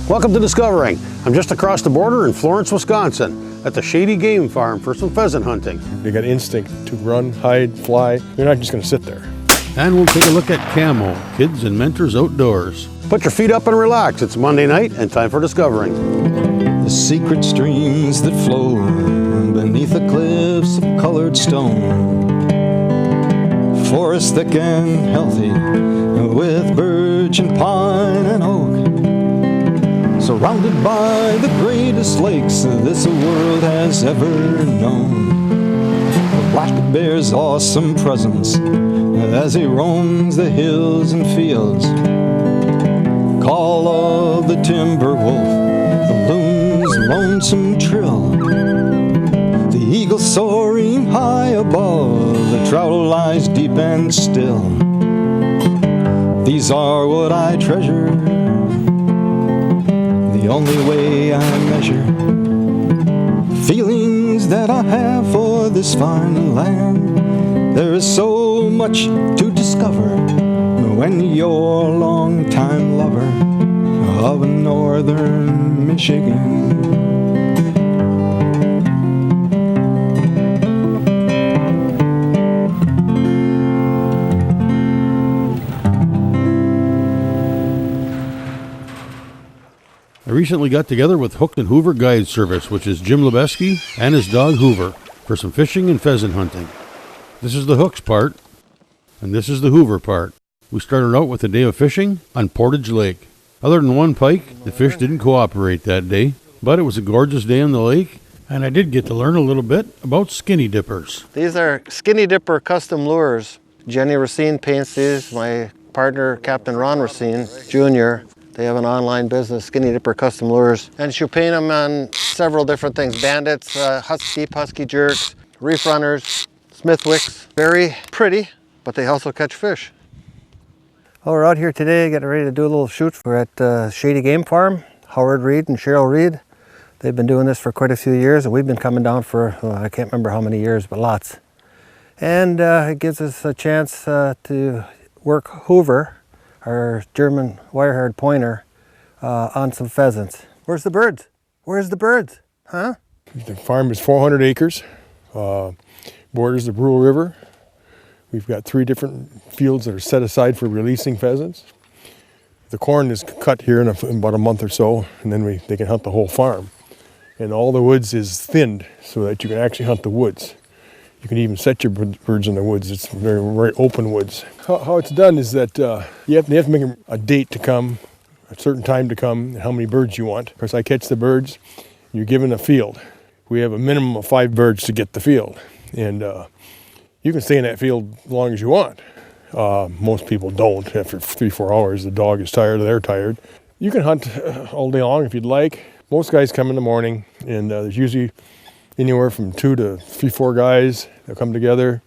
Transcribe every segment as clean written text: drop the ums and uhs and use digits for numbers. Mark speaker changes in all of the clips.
Speaker 1: Welcome to Discovering. I'm just across the border in Florence, Wisconsin at the Shady Game Farm for some pheasant hunting.
Speaker 2: They got instinct to run, hide, fly. They're not just going to sit there.
Speaker 1: And we'll take a look at KAMO, Kids and Mentors Outdoors. Put your feet up and relax. It's Monday night and time for Discovering.
Speaker 3: The secret streams that flow beneath the cliffs of colored stone. Forest thick and healthy with birch and pine and oak. Surrounded by the greatest lakes this world has ever known. The black bear's awesome presence as he roams the hills and fields. Call of the timber wolf, the loon's lonesome trill. The eagle soaring high above, the trout lies deep and still. These are what I treasure, the only way I measure feelings that I have for this fine land. There is so much to discover when you're a long-time lover of northern Michigan.
Speaker 1: I recently got together with Hook Heuver Guide Service, which is Jim LABESKE and his dog Hoover, for some fishing and pheasant hunting. This is the Hooks part, and this is the Hoover part. We started out with a day of fishing on Portage Lake. Other than one pike, the fish didn't cooperate that day, but it was a gorgeous day on the lake, and I did get to learn a little bit about skinny dippers.
Speaker 4: These are skinny dipper custom lures. Jenny Racine paints these. My partner, Captain Ron Racine Jr., they have an online business, Skinny Dipper Custom Lures. And she'll paint them on several different things. Bandits, deep husky jerks, reef runners, Smithwicks. Very pretty, but they also catch fish. Well, we're out here today getting ready to do a little shoot. We're at Shady Game Farm. Howard Reed and Cheryl Reed. They've been doing this for quite a few years, and we've been coming down for, I can't remember how many years, but lots. And it gives us a chance to work Hoover, our German wire-haired pointer, on some pheasants. Where's the birds? Where's the birds? Huh?
Speaker 2: The farm is 400 acres, borders the Brule River. We've got 3 different fields that are set aside for releasing pheasants. The corn is cut here in about a month or so, and then they can hunt the whole farm. And all the woods is thinned so that you can actually hunt the woods. You can even set your birds in the woods. It's very, very open woods. How it's done is that you have to make a date to come, a certain time to come, and how many birds you want. Of course, I catch the birds. You're given a field. We have a minimum of 5 birds to get the field. And you can stay in that field as long as you want. Most people don't. After 3-4 hours, the dog is tired, they're tired. You can hunt all day long if you'd like. Most guys come in the morning, and there's usually anywhere from 2 to 3-4 guys that come together,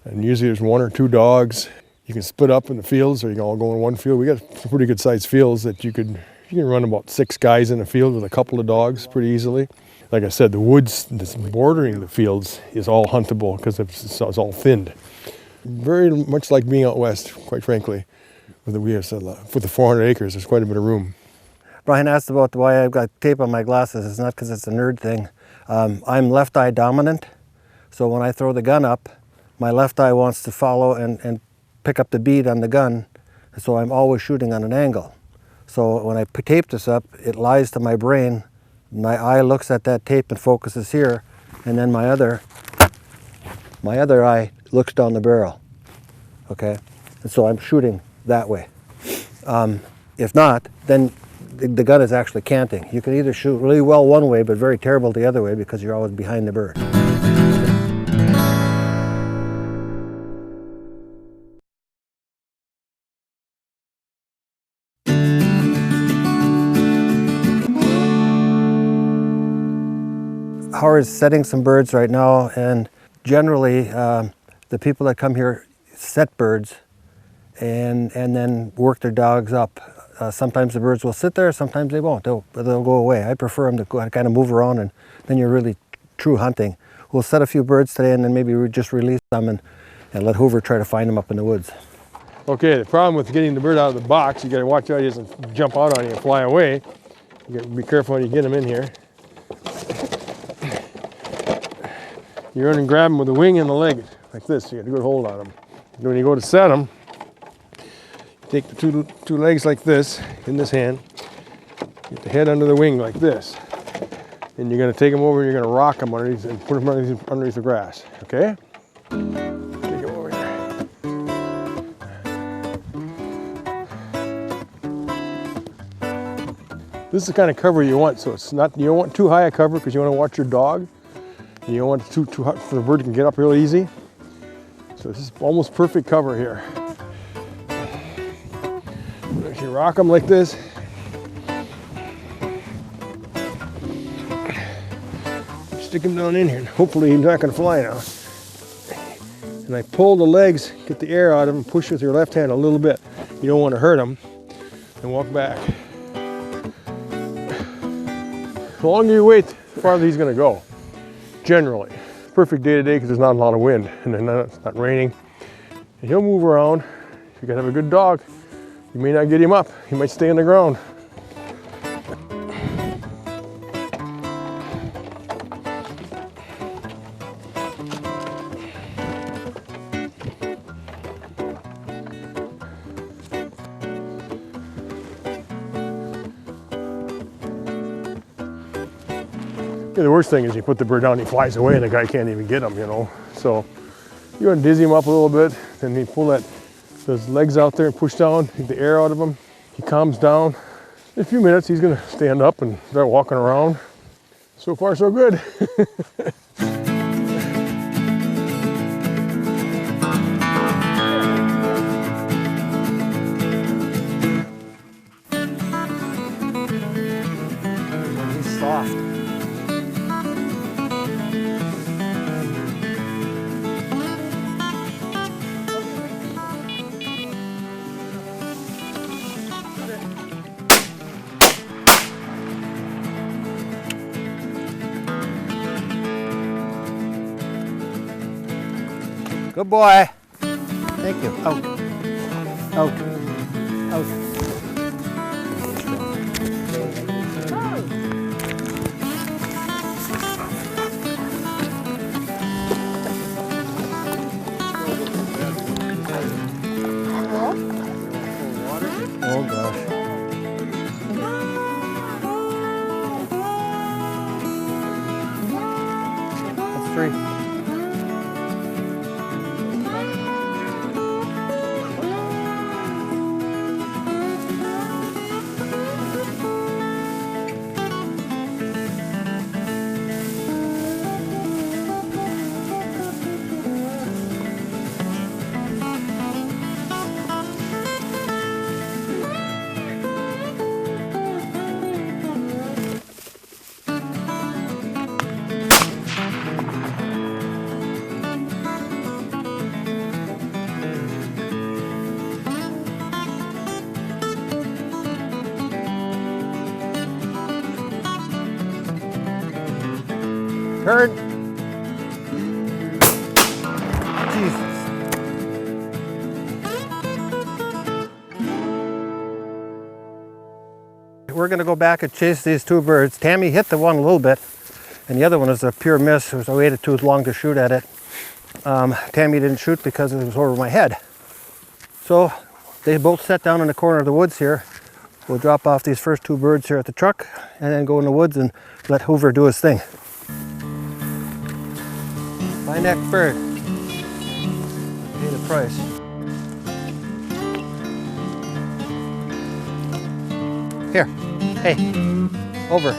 Speaker 2: and usually there's 1 or 2 dogs. You can split up in the fields, or you can all go in one field. We got pretty good sized fields that you can run about 6 guys in a field with a couple of dogs pretty easily. Like I said, the woods that's bordering the fields is all huntable because it's all thinned. Very much like being out west, quite frankly. With the 400 acres, there's quite a bit of room.
Speaker 4: Brian asked about why I've got tape on my glasses. It's not because it's a nerd thing. I'm left eye dominant, so when I throw the gun up, my left eye wants to follow and pick up the bead on the gun, so I'm always shooting on an angle. So when I tape this up, it lies to my brain. My eye looks at that tape and focuses here, and then my other eye looks down the barrel, okay? And so I'm shooting that way. If not, then the gun is actually canting. You can either shoot really well one way, but very terrible the other way because you're always behind the bird. Howard's setting some birds right now, and generally the people that come here set birds and then work their dogs up. Sometimes the birds will sit there, sometimes they won't. They'll go away. I prefer them to go, kind of move around, and then you're really true hunting. We'll set a few birds today, and then maybe we just release them and let Hoover try to find them up in the woods.
Speaker 2: Okay, the problem with getting the bird out of the box, you got to watch out he doesn't jump out on you and fly away. You got to be careful when you get them in here. You run and grab them with the wing and the leg, like this. You got a good hold on them. And when you go to set them, you take the two legs like this, in this hand, get the head under the wing like this. And you're going to take them over and you're going to rock them underneath and put them underneath the grass, okay? Take them over here. This is the kind of cover you want, so it's not, you don't want too high a cover because you want to watch your dog. And you don't want it too hot so the bird can get up real easy. So this is almost perfect cover here. If you rock them like this, stick him down in here, and hopefully he's not going to fly now. And I pull the legs, get the air out of him, push with your left hand a little bit. You don't want to hurt him, and walk back. The longer you wait, the farther he's going to go, generally. Perfect day today because there's not a lot of wind, and then it's not raining. And he'll move around. If you can have a good dog, you may not get him up. He might stay on the ground. Yeah, the worst thing is you put the bird down, he flies away, and the guy can't even get him, you know. So you want to dizzy him up a little bit, then you pull those legs out there and push down, get the air out of him. He calms down. In a few minutes, he's going to stand up and start walking around. So far, so good.
Speaker 4: He's soft. Good boy. Thank you. Out. Out. Out. Oh gosh. That's 3. Turn. Jesus. We're going to go back and chase these 2 birds. Tammy hit the one a little bit, and the other one is a pure miss. So I waited too long to shoot at it. Tammy didn't shoot because it was over my head. So they both sat down in the corner of the woods here. We'll drop off these first 2 birds here at the truck and then go in the woods and let Hoover do his thing. Find that bird. Pay the price. Here. Hey. Over.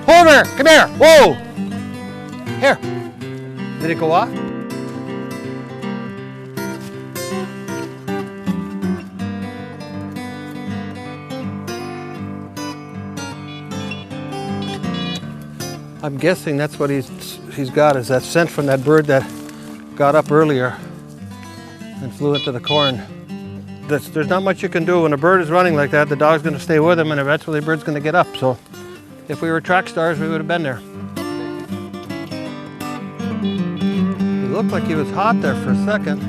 Speaker 4: Hoover! Come here! Whoa! Here. Did it go off? I'm guessing that's what he's got, is that scent from that bird that got up earlier and flew into the corn. There's not much you can do. When a bird is running like that, the dog's going to stay with him, and eventually the bird's going to get up. So if we were track stars, we would have been there. looked like he was hot there for a second.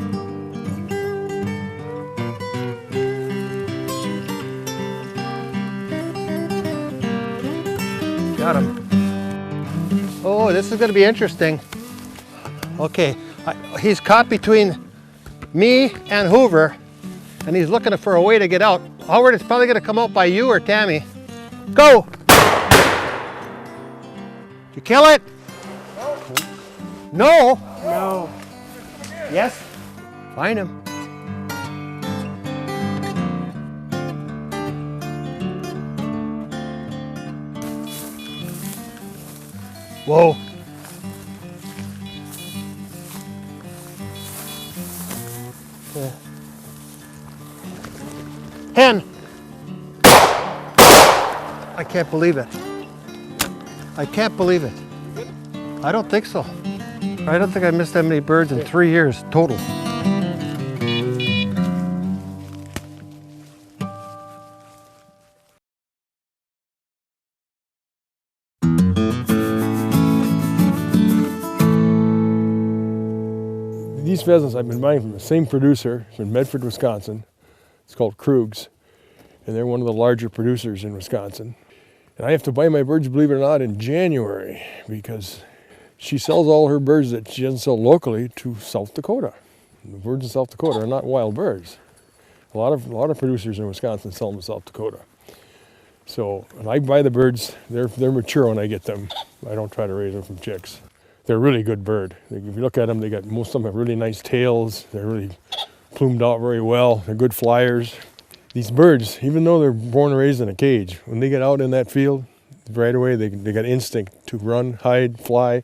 Speaker 4: Got him. Oh, this is going to be interesting. Okay, he's caught between me and Heuver, and he's looking for a way to get out. Howard, it's probably going to come out by you or Tammy. Go! Did you kill it? No. No. Yes. Find him. Whoa. Hen. I can't believe it. I can't believe it. I don't think so. I don't think I missed that many birds in 3 years total.
Speaker 2: These pheasants I've been buying from the same producer in Medford, Wisconsin. It's called Krug's, and they're one of the larger producers in Wisconsin. And I have to buy my birds, believe it or not, in January because she sells all her birds that she doesn't sell locally to South Dakota. The birds in South Dakota are not wild birds. A lot of producers in Wisconsin sell them to South Dakota. So when I buy the birds, they're mature when I get them. I don't try to raise them from chicks. They're a really good bird. If you look at them, most of them have really nice tails. They're really plumed out very well. They're good flyers. These birds, even though they're born and raised in a cage, when they get out in that field, right away they got instinct to run, hide, fly.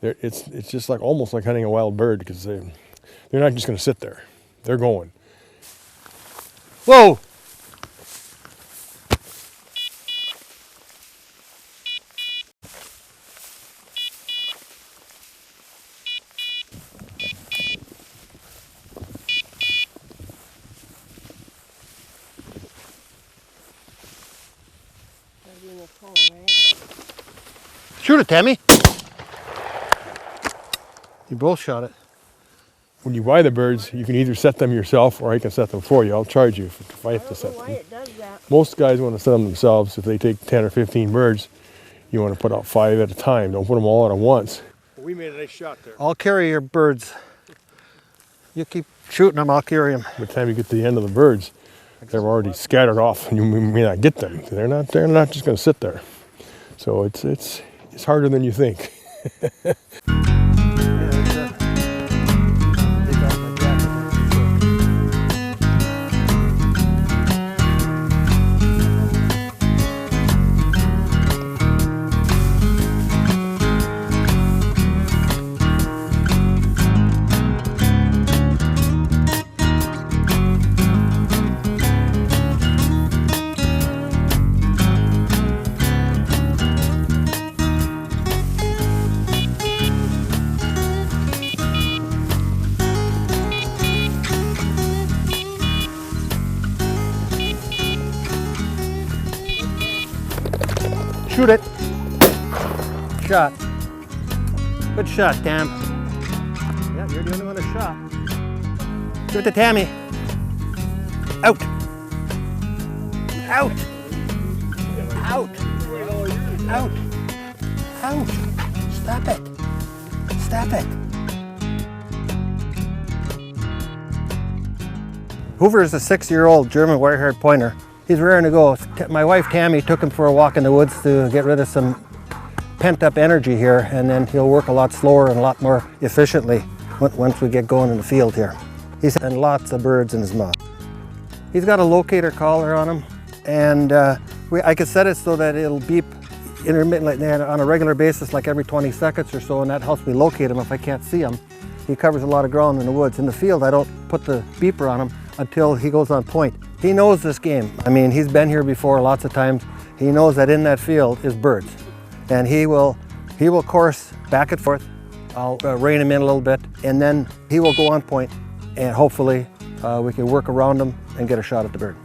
Speaker 2: It's just like almost like hunting a wild bird because they're not just going to sit there. They're going.
Speaker 4: Whoa! Shoot it, Tammy. You both shot it.
Speaker 2: When you buy the birds, you can either set them yourself or I can set them for you. I'll charge you if I have to set them.
Speaker 5: Why it does that.
Speaker 2: Most guys want to set them themselves. If they take 10 or 15 birds, you want to put out 5 at a time. Don't put them all out at once. We made a nice shot there.
Speaker 4: I'll carry your birds. You keep shooting them, I'll carry them.
Speaker 2: By the time you get to the end of the birds, they're already scattered off and you may not get them. They're not just going to sit there. So it's harder than you think.
Speaker 4: Shoot it. Shot. Good shot, Tam. Yeah, you're the only one that shot. Shoot the Tammy. Out. Out. Out. Out. Out. Stop it. Stop it. Heuver is a 6-year-old German wire-haired pointer. He's raring to go. My wife Tammy took him for a walk in the woods to get rid of some pent-up energy here, and then he'll work a lot slower and a lot more efficiently once we get going in the field here. He's had lots of birds in his mouth. He's got a locator collar on him, and I can set it so that it'll beep intermittently on a regular basis, like every 20 seconds or so, and that helps me locate him if I can't see him. He covers a lot of ground in the woods. In the field, I don't put the beeper on him until he goes on point. He knows this game. I mean, he's been here before lots of times. He knows that in that field is birds. And he will course back and forth. I'll rein him in a little bit, and then he will go on point, and hopefully we can work around him and get a shot at the bird.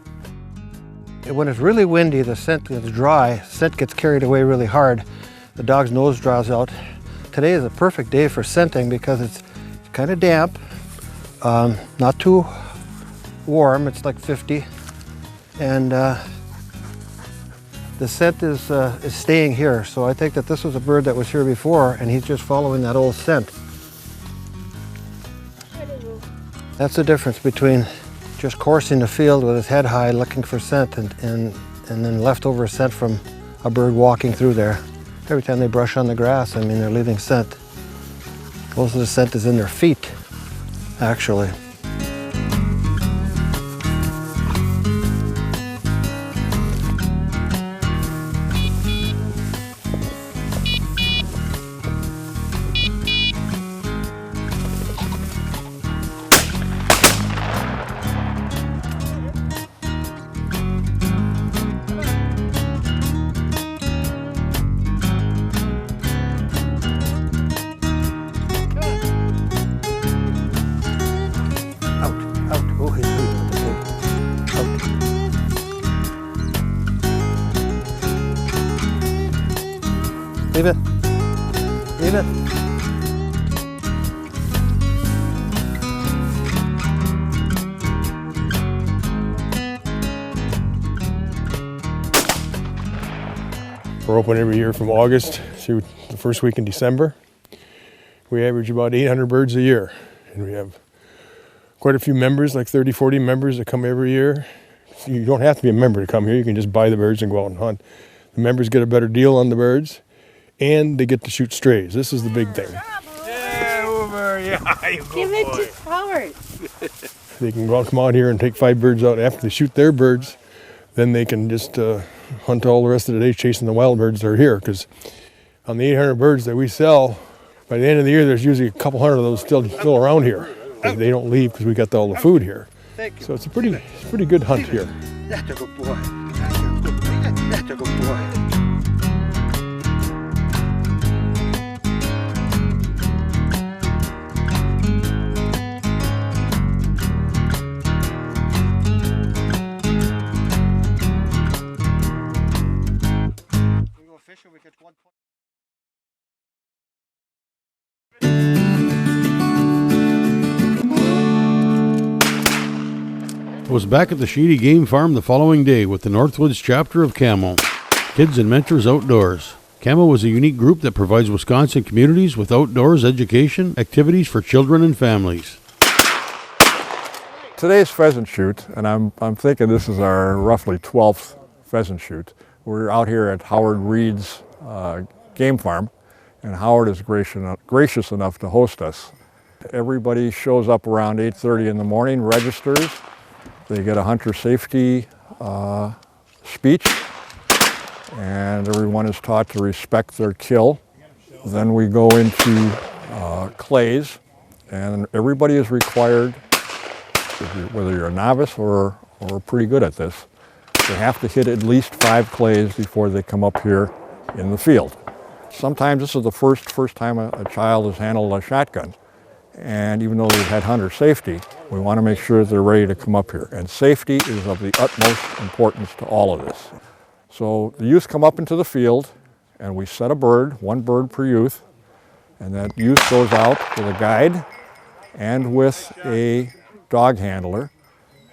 Speaker 4: When it's really windy, the scent gets dry, scent gets carried away really hard. The dog's nose draws out. Today is a perfect day for scenting because kind of damp, not too warm, it's like 50, and the scent is staying here, so I think that this was a bird that was here before and he's just following that old scent. That's the difference between just coursing the field with his head high looking for scent and then leftover scent from a bird walking through there. Every time they brush on the grass, I mean, they're leaving scent. Most of the scent is in their feet, actually. Leave it. Leave it.
Speaker 2: We're open every year from August through the first week in December. We average about 800 birds a year. And we have quite a few members, like 30, 40 members that come every year. You don't have to be a member to come here. You can just buy the birds and go out and hunt. The members get a better deal on the birds, and they get to shoot strays. This is the big thing.
Speaker 5: Yeah, Heuver, yeah, you
Speaker 6: Give it to Howard.
Speaker 2: They can come out here and take 5 birds out after they shoot their birds. Then they can just hunt all the rest of the day chasing the wild birds that are here. Because on the 800 birds that we sell, by the end of the year, there's usually a couple hundred of those still around here. They don't leave because we got all the food here. So it's a pretty good hunt here.
Speaker 5: That's a good boy. That's a good boy.
Speaker 1: I was back at the Shady Game Farm the following day with the Northwoods chapter of KAMO, Kids and Mentors Outdoors. KAMO is a unique group that provides Wisconsin communities with outdoors education activities for children and families.
Speaker 7: Today's pheasant shoot, and I'm thinking this is our roughly 12th pheasant shoot. We're out here at Howard Reed's game farm, and Howard is gracious enough to host us. Everybody shows up around 8:30 in the morning, registers. They get a hunter safety speech, and everyone is taught to respect their kill. Then we go into clays, and everybody is required, whether you're a novice or pretty good at this, they have to hit at least 5 clays before they come up here in the field. Sometimes this is the first time a child has handled a shotgun. And even though we've had hunter safety, we want to make sure that they're ready to come up here. And safety is of the utmost importance to all of this. So the youth come up into the field, and we set a bird, 1 bird per youth, and that youth goes out with a guide and with a dog handler.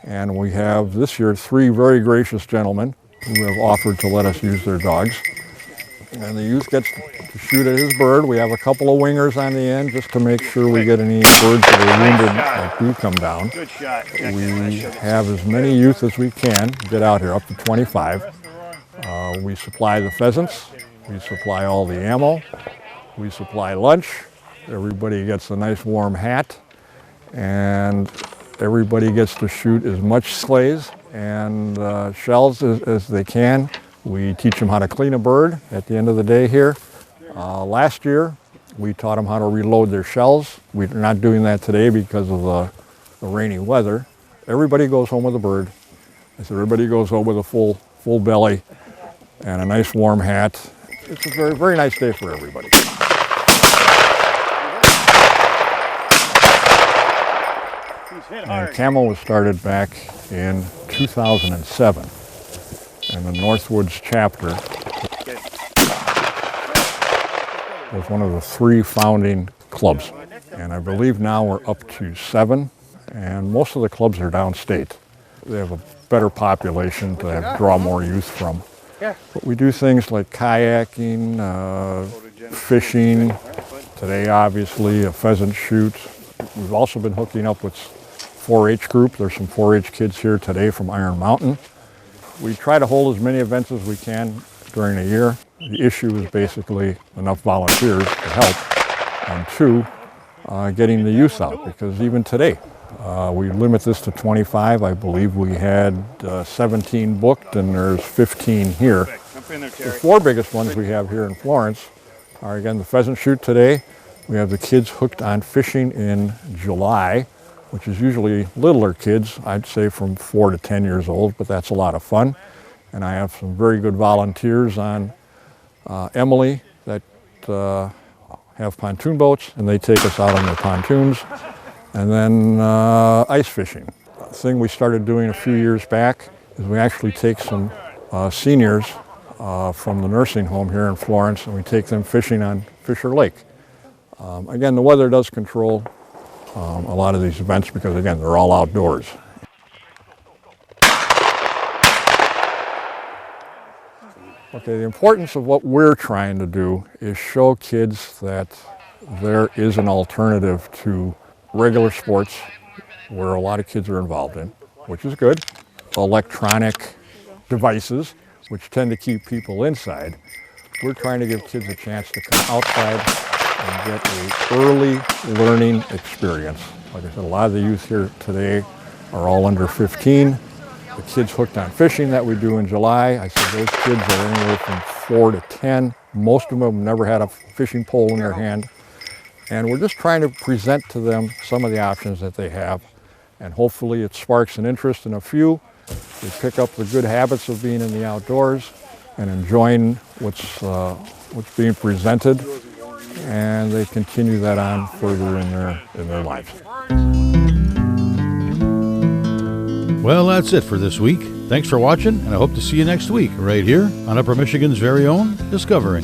Speaker 7: And we have this year 3 very gracious gentlemen who have offered to let us use their dogs. And the youth gets to shoot at his bird. We have a couple of wingers on the end just to make sure we get any birds that are wounded that do come down.
Speaker 5: Good shot.
Speaker 7: We have as many youth as we can get out here, up to 25. We supply the pheasants. We supply all the ammo. We supply lunch. Everybody gets a nice warm hat. And everybody gets to shoot as much clays and shells as they can. We teach them how to clean a bird at the end of the day here. Last year, we taught them how to reload their shells. We're not doing that today because of the rainy weather. Everybody goes home with a bird. I said everybody goes home with a full belly and a nice warm hat. It's a very, very nice day for everybody. And KAMO was started back in 2007. And the Northwoods chapter was one of the 3 founding clubs. And I believe now we're up to 7, and most of the clubs are downstate. They have a better population to draw more youth from. But we do things like kayaking, fishing, today obviously a pheasant shoot. We've also been hooking up with 4-H group. There's some 4-H kids here today from Iron Mountain. We try to hold as many events as we can during a year. The issue is basically enough volunteers to help, and 2, getting the youth out, because even today, we limit this to 25. I believe we had 17 booked, and there's 15 here. The 4 biggest ones we have here in Florence are, again, the pheasant shoot today. We have the kids hooked on fishing in July, which is usually littler kids, I'd say from 4 to 10 years old, but that's a lot of fun. And I have some very good volunteers on Emily that have pontoon boats, and they take us out on their pontoons. And then ice fishing. The thing we started doing a few years back is we actually take some seniors from the nursing home here in Florence, and we take them fishing on Fisher Lake. Again, the weather does control a lot of these events because, again, they're all outdoors. Okay, the importance of what we're trying to do is show kids that there is an alternative to regular sports where a lot of kids are involved in, which is good. Electronic devices, which tend to keep people inside. We're trying to give kids a chance to come outside and get an early learning experience. Like I said, a lot of the youth here today are all under 15. The kids hooked on fishing that we do in July, I said those kids are anywhere from 4 to 10. Most of them never had a fishing pole in their hand. And we're just trying to present to them some of the options that they have. And hopefully it sparks an interest in a few. They pick up the good habits of being in the outdoors and enjoying what's being presented. And they continue that on further in their lives.
Speaker 1: Well, that's it for this week. Thanks for watching, and I hope to see you next week right here on Upper Michigan's very own Discovering.